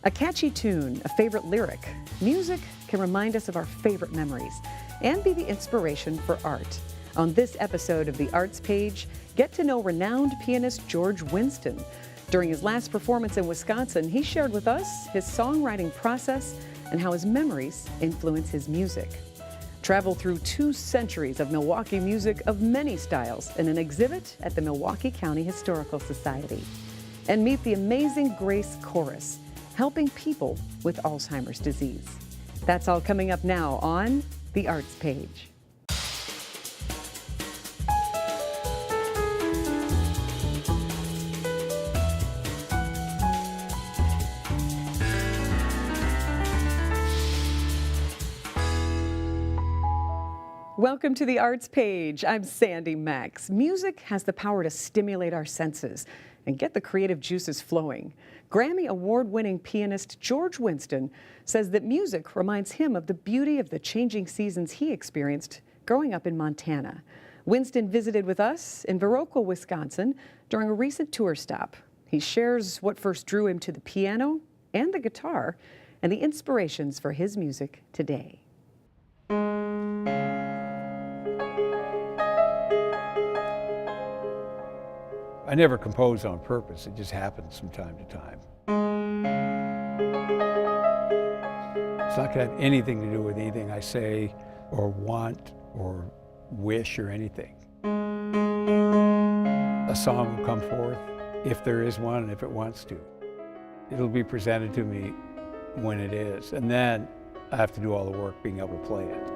A catchy tune, a favorite lyric, music can remind us of our favorite memories and be the inspiration for art. On this episode of The Arts Page, get to know renowned pianist George Winston. During his last performance in Wisconsin, he shared with us his songwriting process and how his memories influence his music. Travel through 2 centuries of Milwaukee music of many styles in an exhibit at the Milwaukee County Historical Society. And meet the Amazing Grace Chorus, helping people with Alzheimer's disease. That's all coming up now on The Arts Page. Welcome to The Arts Page. I'm Sandy Maxx. Music has the power to stimulate our senses and get the creative juices flowing. Grammy award-winning pianist George Winston says that music reminds him of the beauty of the changing seasons he experienced growing up in Montana. Winston visited with us in Viroqua, Wisconsin during a recent tour stop. He shares what first drew him to the piano and the guitar and the inspirations for his music today. I never compose on purpose, it just happens from time to time. It's not going to have anything to do with anything I say or want or wish or anything. A song will come forth if there is one and if it wants to. It'll be presented to me when it is, and then I have to do all the work being able to play it.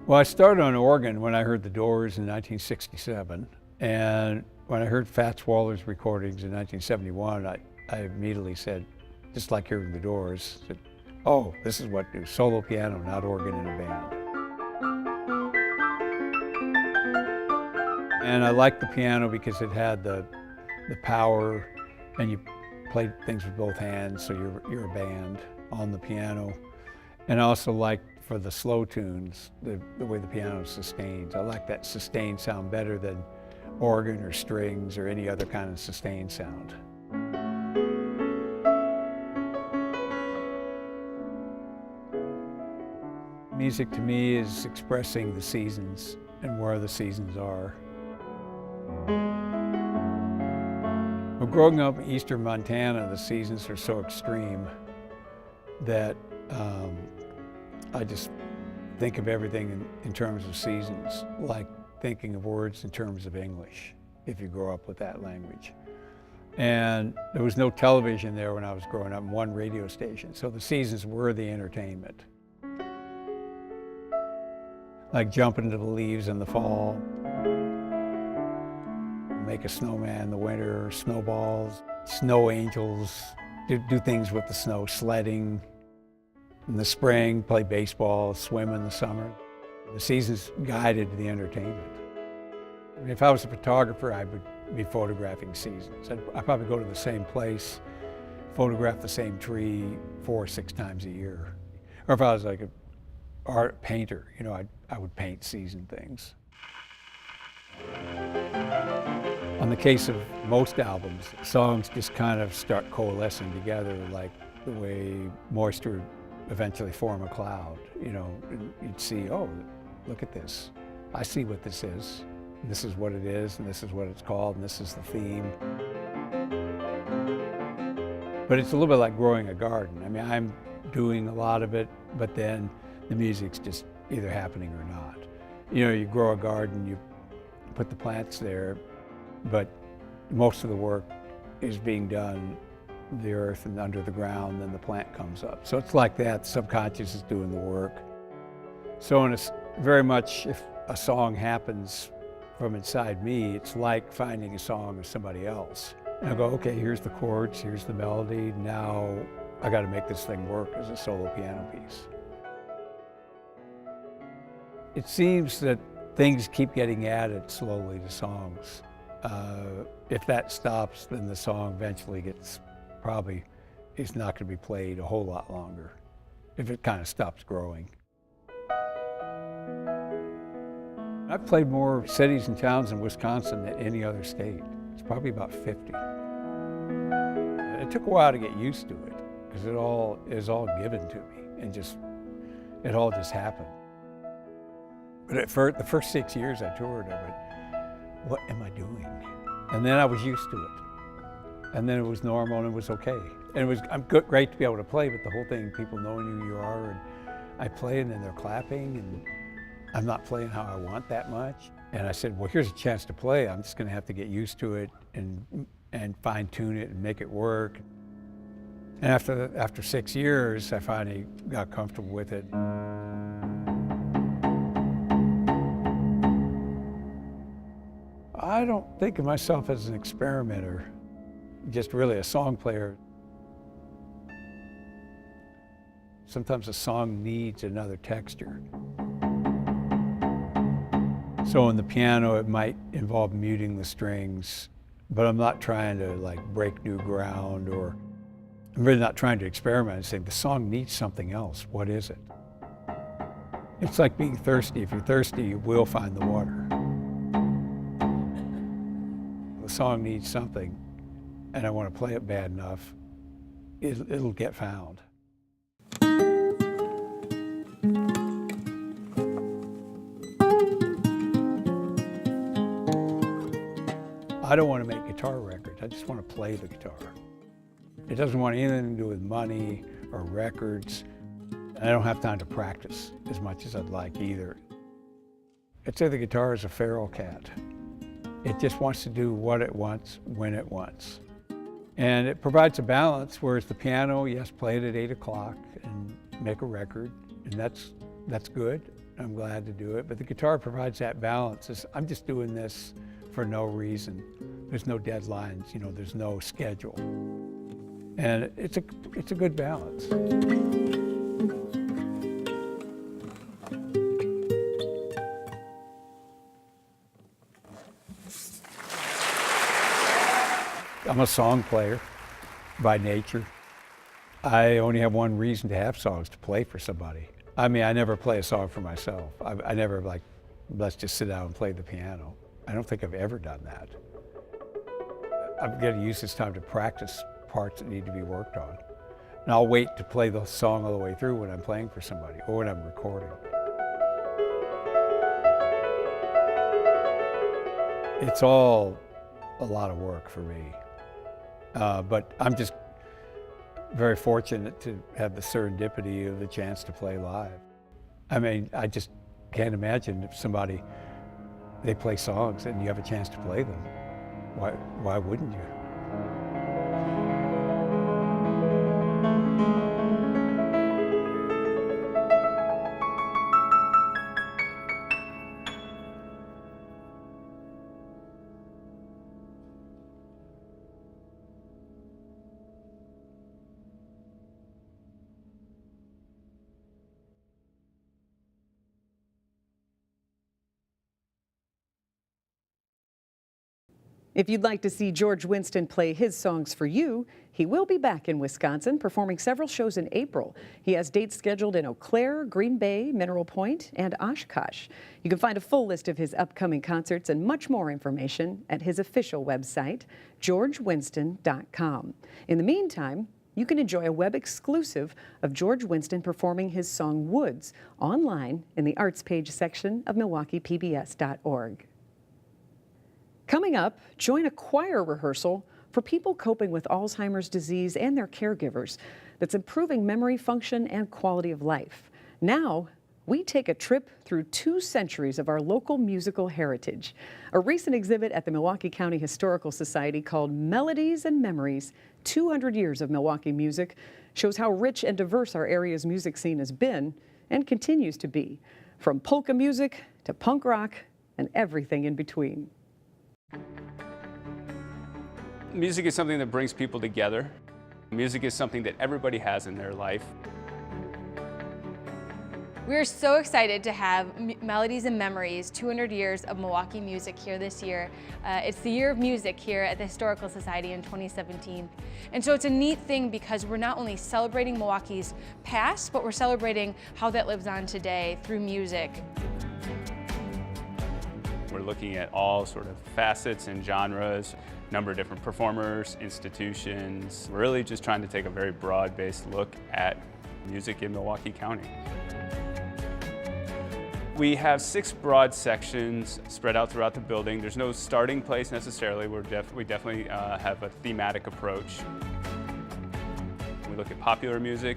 Well, I started on organ when I heard the Doors in 1967, and when I heard Fats Waller's recordings in 1971, I immediately said, just like hearing the Doors, said, oh, this is what do, solo piano, not organ in a band. And I liked the piano because it had the power, and you played things with both hands, so you're a band on the piano. And I also liked, for the slow tunes, the way the piano sustains. I like that sustained sound better than organ or strings or any other kind of sustained sound. Music to me is expressing the seasons and where the seasons are. Well, growing up in eastern Montana, the seasons are so extreme that I just think of everything in terms of seasons, like thinking of words in terms of English, if you grow up with that language. And there was no television there when I was growing up, and 1 radio station, so the seasons were the entertainment. Like jump into the leaves in the fall, make a snowman in the winter, snowballs, snow angels, do things with the snow, sledding. In the spring, play baseball, swim in the summer. The seasons guided the entertainment. I mean, if I was a photographer, I would be photographing seasons. I'd probably go to the same place, photograph the same tree 4 or 6 times a year. Or if I was like an art painter, you know, I would paint season things. On the case of most albums, songs just kind of start coalescing together, like the way moisture eventually form a cloud. You know, you'd see, oh, look at this. I see what this is. This is what it is, and this is what it's called, and this is the theme. But it's a little bit like growing a garden. I mean, I'm doing a lot of it, but then the music's just either happening or not. You know, you grow a garden, you put the plants there, but most of the work is being done the earth and under the ground, then the plant comes up. So it's like that, the subconscious is doing the work. So it's very much, if a song happens from inside me, it's like finding a song of somebody else. And I go, okay, here's the chords, here's the melody, now I gotta make this thing work as a solo piano piece. It seems that things keep getting added slowly to songs. If that stops, then the song eventually probably is not going to be played a whole lot longer if it kind of stops growing. I've played more cities and towns in Wisconsin than any other state. It's probably about 50. It took a while to get used to it because it was all given to me and it all just happened. But the first 6 years I toured, I went, what am I doing? And then I was used to it. And then it was normal and it was okay. And great to be able to play, but the whole thing, people knowing who you are, and I play and then they're clapping and I'm not playing how I want that much. And I said, well, here's a chance to play. I'm just gonna have to get used to it and fine tune it and make it work. And after 6 years, I finally got comfortable with it. I don't think of myself as an experimenter, just really a song player. Sometimes a song needs another texture. So on the piano, it might involve muting the strings, but I'm not trying to like break new ground, or I'm really not trying to experiment and say the song needs something else. What is it? It's like being thirsty. If you're thirsty, you will find the water. The song needs something, and I want to play it bad enough, it'll get found. I don't want to make guitar records. I just want to play the guitar. It doesn't want anything to do with money or records. I don't have time to practice as much as I'd like either. I'd say the guitar is a feral cat. It just wants to do what it wants, when it wants. And it provides a balance, whereas the piano, yes, play it at 8 o'clock and make a record, and that's good. I'm glad to do it, but the guitar provides that balance. I'm just doing this for no reason. There's no deadlines, there's no schedule. And it's a good balance. I'm a song player by nature. I only have one reason to have songs, to play for somebody. I mean, I never play a song for myself. I never let's just sit down and play the piano. I don't think I've ever done that. I'm going to use this time to practice parts that need to be worked on. And I'll wait to play the song all the way through when I'm playing for somebody or when I'm recording. It's all a lot of work for me. But I'm just very fortunate to have the serendipity of the chance to play live. I mean, I just can't imagine if they play songs and you have a chance to play them. Why wouldn't you? If you'd like to see George Winston play his songs for you, he will be back in Wisconsin, performing several shows in April. He has dates scheduled in Eau Claire, Green Bay, Mineral Point, and Oshkosh. You can find a full list of his upcoming concerts and much more information at his official website, georgewinston.com. In the meantime, you can enjoy a web exclusive of George Winston performing his song Woods online in the Arts page section of MilwaukeePBS.org. Coming up, join a choir rehearsal for people coping with Alzheimer's disease and their caregivers that's improving memory function and quality of life. Now, we take a trip through 2 centuries of our local musical heritage. A recent exhibit at the Milwaukee County Historical Society called Melodies and Memories, 200 Years of Milwaukee Music, shows how rich and diverse our area's music scene has been and continues to be, from polka music to punk rock and everything in between. Music is something that brings people together. Music is something that everybody has in their life. We're so excited to have Melodies and Memories, 200 Years of Milwaukee Music here this year. It's the year of music here at the Historical Society in 2017. And so it's a neat thing because we're not only celebrating Milwaukee's past, but we're celebrating how that lives on today through music. We're looking at all sort of facets and genres, number of different performers, institutions. We're really just trying to take a very broad-based look at music in Milwaukee County. We have 6 broad sections spread out throughout the building. There's no starting place necessarily. We definitely have a thematic approach. We look at popular music,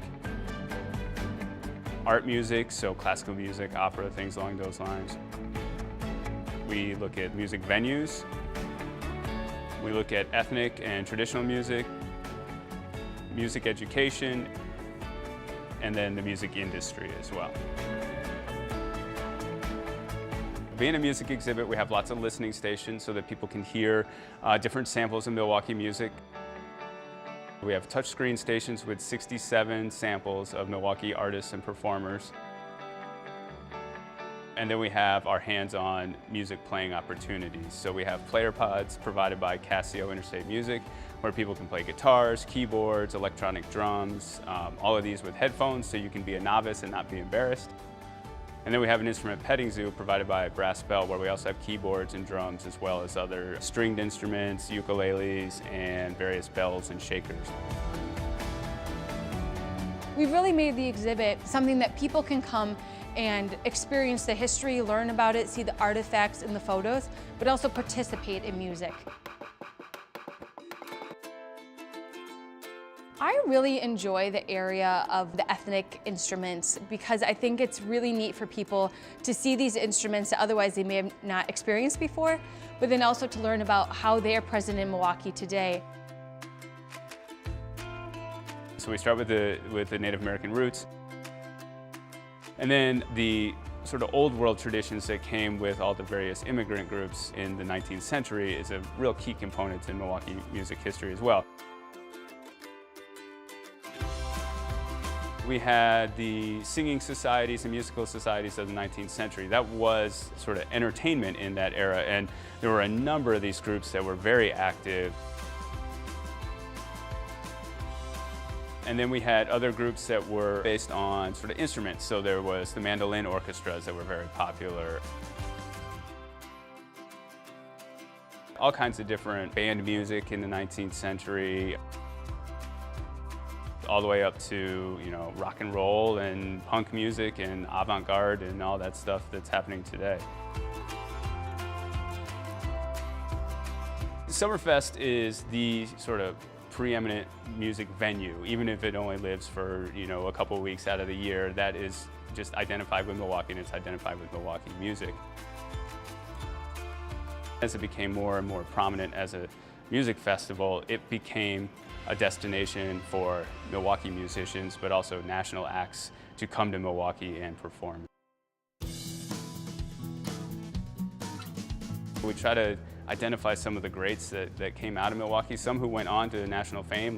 art music, so classical music, opera, things along those lines. We look at music venues. We look at ethnic and traditional music, music education, and then the music industry as well. Being a music exhibit, we have lots of listening stations so that people can hear different samples of Milwaukee music. We have touchscreen stations with 67 samples of Milwaukee artists and performers. And then we have our hands-on music playing opportunities. So we have player pods provided by Casio Interstate Music, where people can play guitars, keyboards, electronic drums, all of these with headphones so you can be a novice and not be embarrassed. And then we have an instrument petting zoo provided by Brass Bell, where we also have keyboards and drums, as well as other stringed instruments, ukuleles, and various bells and shakers. We've really made the exhibit something that people can come and experience the history, learn about it, see the artifacts and the photos, but also participate in music. I really enjoy the area of the ethnic instruments because I think it's really neat for people to see these instruments that otherwise they may have not experienced before, but then also to learn about how they are present in Milwaukee today. So we start with the Native American roots, and then the sort of old world traditions that came with all the various immigrant groups in the 19th century is a real key component in Milwaukee music history as well. We had the singing societies and musical societies of the 19th century. That was sort of entertainment in that era, and there were a number of these groups that were very active. And then we had other groups that were based on sort of instruments. So there was the mandolin orchestras that were very popular. All kinds of different band music in the 19th century. All the way up to, you know, rock and roll and punk music and avant-garde and all that stuff that's happening today. Summerfest is the sort of preeminent music venue, even if it only lives for, you know, a couple of weeks out of the year. That is just identified with Milwaukee, and it's identified with Milwaukee music. As it became more and more prominent as a music festival, it became a destination for Milwaukee musicians, but also national acts to come to Milwaukee and perform. We try to identify some of the greats that came out of Milwaukee, some who went on to national fame.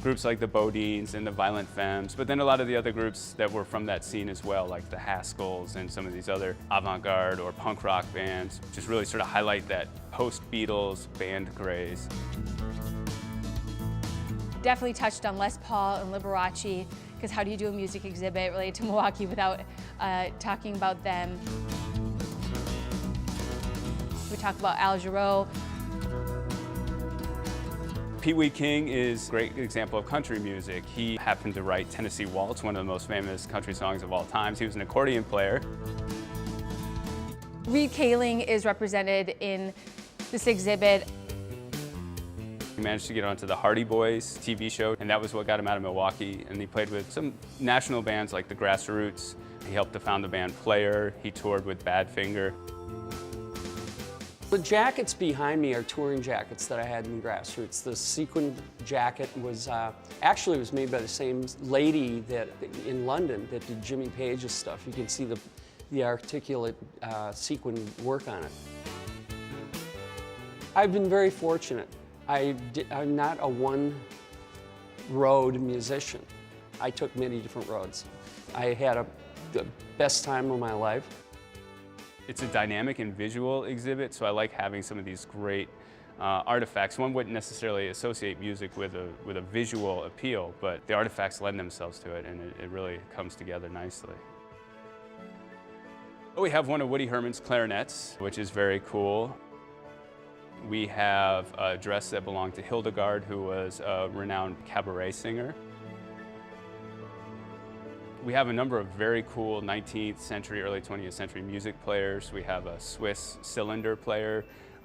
Groups like the Bodines and the Violent Femmes, but then a lot of the other groups that were from that scene as well, like the Haskells and some of these other avant-garde or punk rock bands, just really sort of highlight that post-Beatles band craze. Definitely touched on Les Paul and Liberace, because how do you do a music exhibit related to Milwaukee without talking about them? We talk about Al Jarreau. Pee Wee King is a great example of country music. He happened to write Tennessee Waltz, one of the most famous country songs of all time. He was an accordion player. Reed Kaling is represented in this exhibit. He managed to get onto the Hardy Boys TV show, and that was what got him out of Milwaukee. And he played with some national bands like the Grassroots. He helped to found the band Player. He toured with Badfinger. The jackets behind me are touring jackets that I had in Grassroots. The sequin jacket was actually was made by the same lady that in London that did Jimmy Page's stuff. You can see the articulate sequin work on it. I've been very fortunate. I'm not a one-road musician. I took many different roads. I had the best time of my life. It's a dynamic and visual exhibit, so I like having some of these great artifacts. One wouldn't necessarily associate music with a visual appeal, but the artifacts lend themselves to it, and it really comes together nicely. We have one of Woody Herman's clarinets, which is very cool. We have a dress that belonged to Hildegard, who was a renowned cabaret singer. We have a number of very cool 19th century, early 20th century music players. We have a Swiss cylinder player.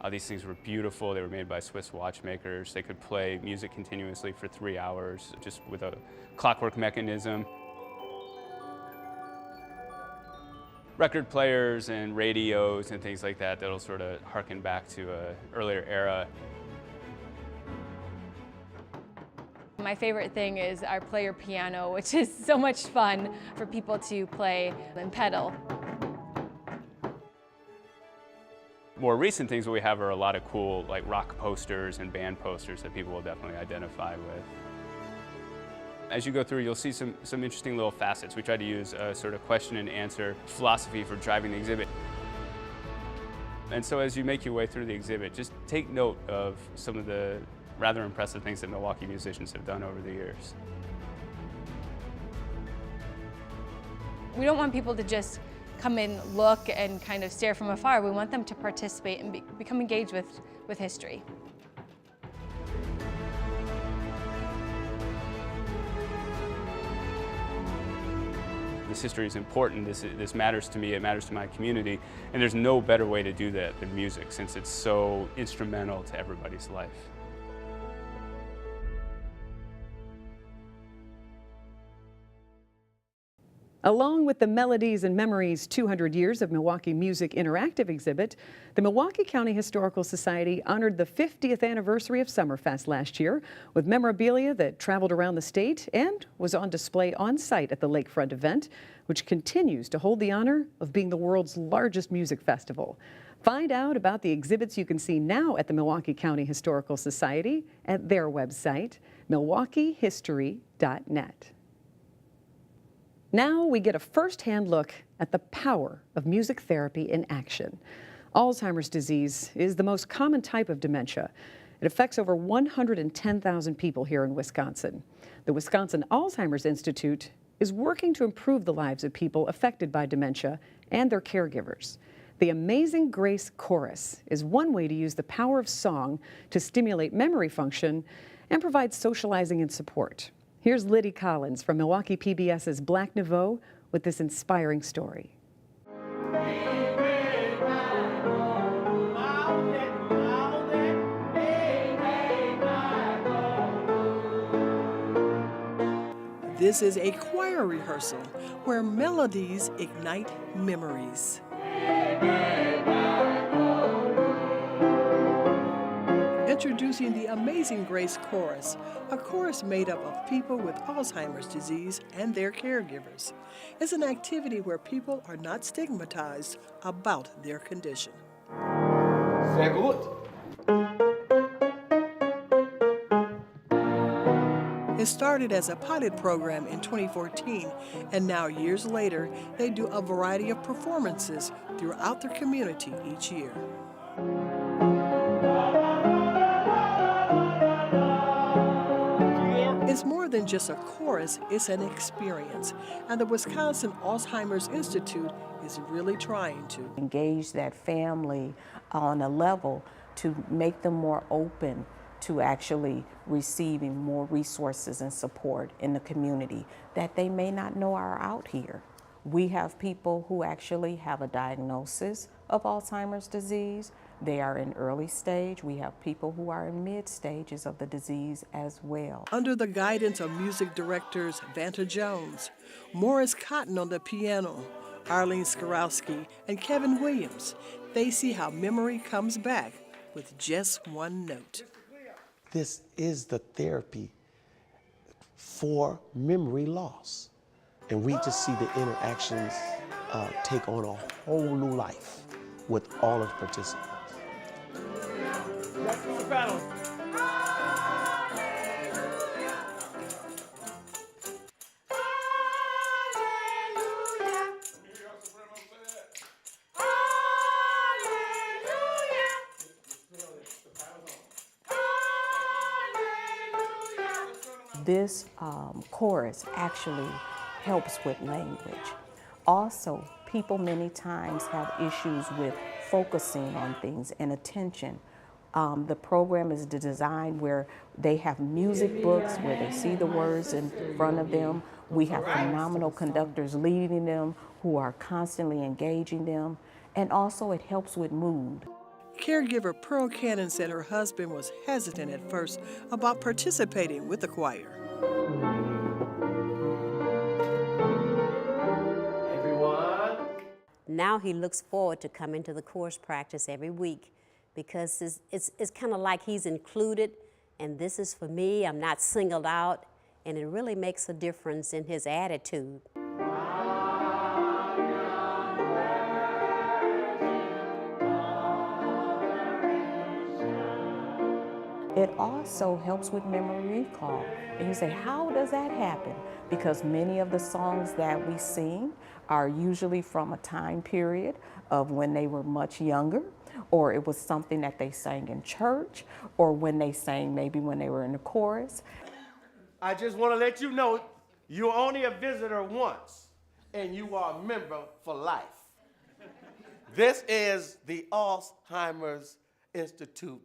These things were beautiful. They were made by Swiss watchmakers. They could play music continuously for 3 hours, just with a clockwork mechanism. Record players and radios and things like that, that'll sort of harken back to an earlier era. My favorite thing is our player piano, which is so much fun for people to play and pedal. More recent things that we have are a lot of cool like rock posters and band posters that people will definitely identify with. As you go through, you'll see some interesting little facets. We try to use a sort of question and answer philosophy for driving the exhibit. And so as you make your way through the exhibit, just take note of some of the rather impressive things that Milwaukee musicians have done over the years. We don't want people to just come in, look, and kind of stare from afar. We want them to participate and become engaged with history. This history is important, this matters to me, it matters to my community, and there's no better way to do that than music, since it's so instrumental to everybody's life. Along with the Melodies and Memories 200 Years of Milwaukee Music Interactive exhibit, the Milwaukee County Historical Society honored the 50th anniversary of Summerfest last year with memorabilia that traveled around the state and was on display on site at the Lakefront event, which continues to hold the honor of being the world's largest music festival. Find out about the exhibits you can see now at the Milwaukee County Historical Society at their website, milwaukeehistory.net. Now we get a first-hand look at the power of music therapy in action. Alzheimer's disease is the most common type of dementia. It affects over 110,000 people here in Wisconsin. The Wisconsin Alzheimer's Institute is working to improve the lives of people affected by dementia and their caregivers. The Amazing Grace Chorus is one way to use the power of song to stimulate memory function and provide socializing and support. Here's Liddy Collins from Milwaukee PBS's Black Nouveau with this inspiring story. This is a choir rehearsal where melodies ignite memories. Introducing the Amazing Grace Chorus, a chorus made up of people with Alzheimer's disease and their caregivers. It's an activity where people are not stigmatized about their condition. Sehr gut. It started as a pilot program in 2014, and now years later, they do a variety of performances throughout their community each year. It's more than just a chorus, it's an experience. And the Wisconsin Alzheimer's Institute is really trying to engage that family on a level to make them more open to actually receiving more resources and support in the community that they may not know are out here. We have people who actually have a diagnosis of Alzheimer's disease. They are in early stage. We have people who are in mid stages of the disease as well. Under the guidance of music directors Vanta Jones, Morris Cotton on the piano, Arlene Skarowski, and Kevin Williams, they see how memory comes back with just one note. This is the therapy for memory loss. And we just see the interactions take on a whole new life with all of the participants. This chorus actually helps with language. Also, People many times have issues with focusing on things and attention. The program is designed where they have music books where they see the words in front of them. We have phenomenal conductors leading them who are constantly engaging them, and also it helps with mood. Caregiver Pearl Cannon said her husband was hesitant at first about participating with the choir. Now he looks forward to coming to the chorus practice every week because it's kind of like he's included, and this is for me, I'm not singled out, and it really makes a difference in his attitude. It also helps with memory recall. And you say, how does that happen? Because many of the songs that we sing are usually from a time period of when they were much younger, or it was something that they sang in church, or when they sang maybe when they were in the chorus. I just want to let you know you're only a visitor once, and you are a member for life. This is the Alzheimer's Institute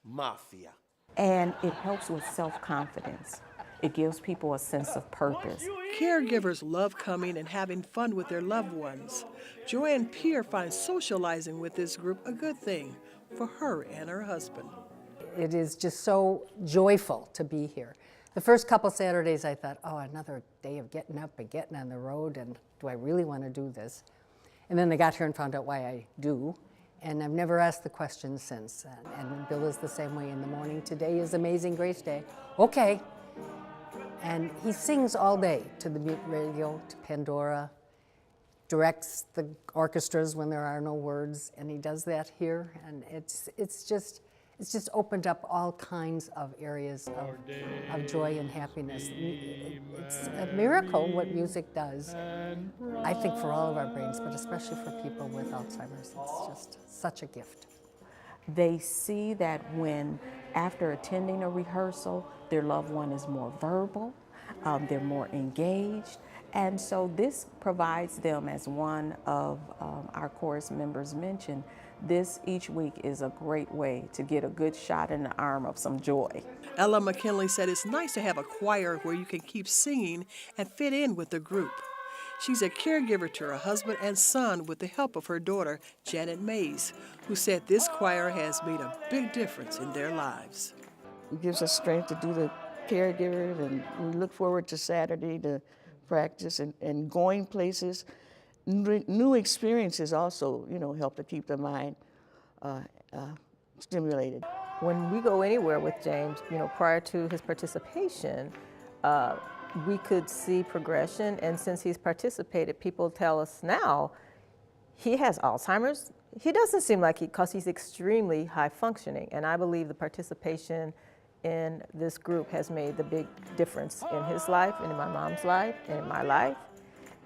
Mafia. And it helps with self-confidence. It gives people a sense of purpose. Caregivers love coming and having fun with their loved ones. Joanne Peer finds socializing with this group a good thing for her and her husband. It is just so joyful to be here. The first couple Saturdays I thought, oh, another day of getting up and getting on the road, and do I really want to do this? And then I got here and found out why I do. And I've never asked the question since. And Bill is the same way in the morning. Today is Amazing Grace Day. Okay. And he sings all day to the radio, to Pandora, directs the orchestras when there are no words, and he does that here. And it's just opened up all kinds of areas of joy and happiness. It's a miracle what music does, I think, for all of our brains, but especially for people with Alzheimer's. It's just such a gift. They see that when, after attending a rehearsal, their loved one is more verbal, they're more engaged, and so this provides them, as one of our chorus members mentioned, this each week is a great way to get a good shot in the arm of some joy. Ella McKinley said it's nice to have a choir where you can keep singing and fit in with the group. She's a caregiver to her husband and son with the help of her daughter, Janet Mays, who said this choir has made a big difference in their lives. It gives us strength to do the caregivers, and we look forward to Saturday to practice and going places. New experiences also, help to keep the mind stimulated. When we go anywhere with James, prior to his participation, we could see progression, and since he's participated, people tell us now he has Alzheimer's. He doesn't seem like because he's extremely high functioning, and I believe the participation in this group has made the big difference in his life, and in my mom's life, and in my life,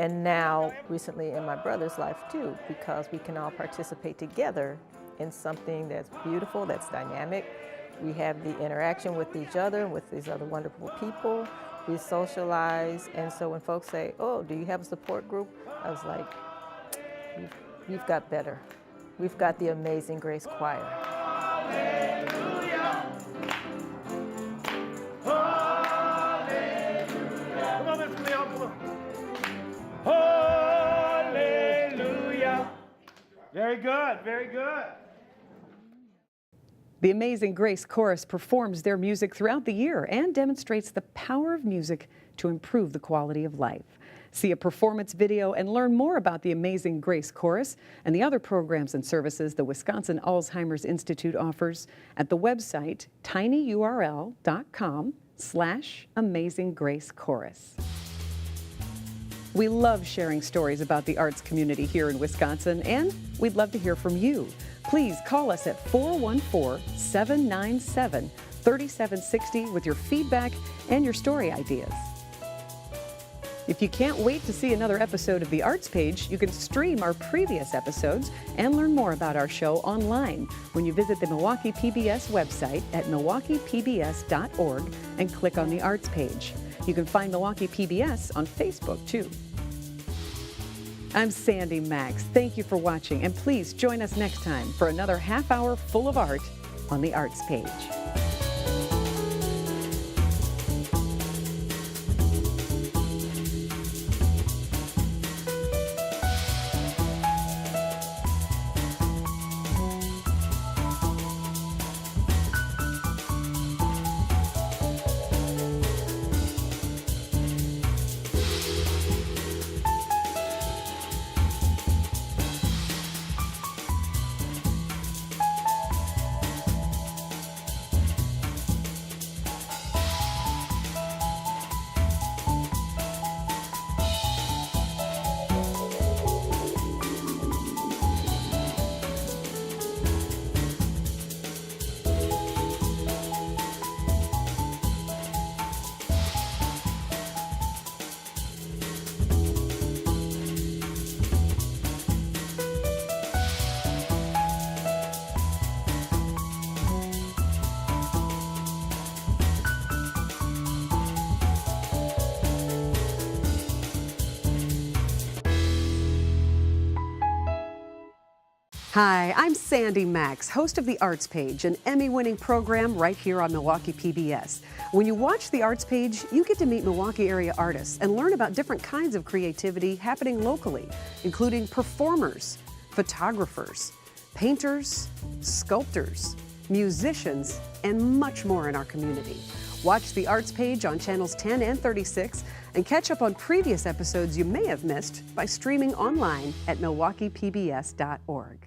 and now recently in my brother's life too, because we can all participate together in something that's beautiful, that's dynamic. We have the interaction with each other, with these other wonderful people. We socialize, and so when folks say, oh, do you have a support group? I was like, we've got better. We've got the Amazing Grace Choir. Hallelujah. Hallelujah. Come on, Miss Cleo, come on. Hallelujah. Very good, very good. The Amazing Grace Chorus performs their music throughout the year and demonstrates the power of music to improve the quality of life. See a performance video and learn more about the Amazing Grace Chorus and the other programs and services the Wisconsin Alzheimer's Institute offers at the website tinyurl.com/Amazing Grace Chorus. We love sharing stories about the arts community here in Wisconsin, and we'd love to hear from you. Please call us at 414-797-3760 with your feedback and your story ideas. If you can't wait to see another episode of The Arts Page, you can stream our previous episodes and learn more about our show online when you visit the Milwaukee PBS website at milwaukeepbs.org and click on the Arts Page. You can find Milwaukee PBS on Facebook, too. I'm Sandy Maxx. Thank you for watching, and please join us next time for another half hour full of art on the Arts Page. Hi, I'm Sandy Maxx, host of The Arts Page, an Emmy-winning program right here on Milwaukee PBS. When you watch The Arts Page, you get to meet Milwaukee area artists and learn about different kinds of creativity happening locally, including performers, photographers, painters, sculptors, musicians, and much more in our community. Watch The Arts Page on channels 10 and 36 and catch up on previous episodes you may have missed by streaming online at milwaukeepbs.org.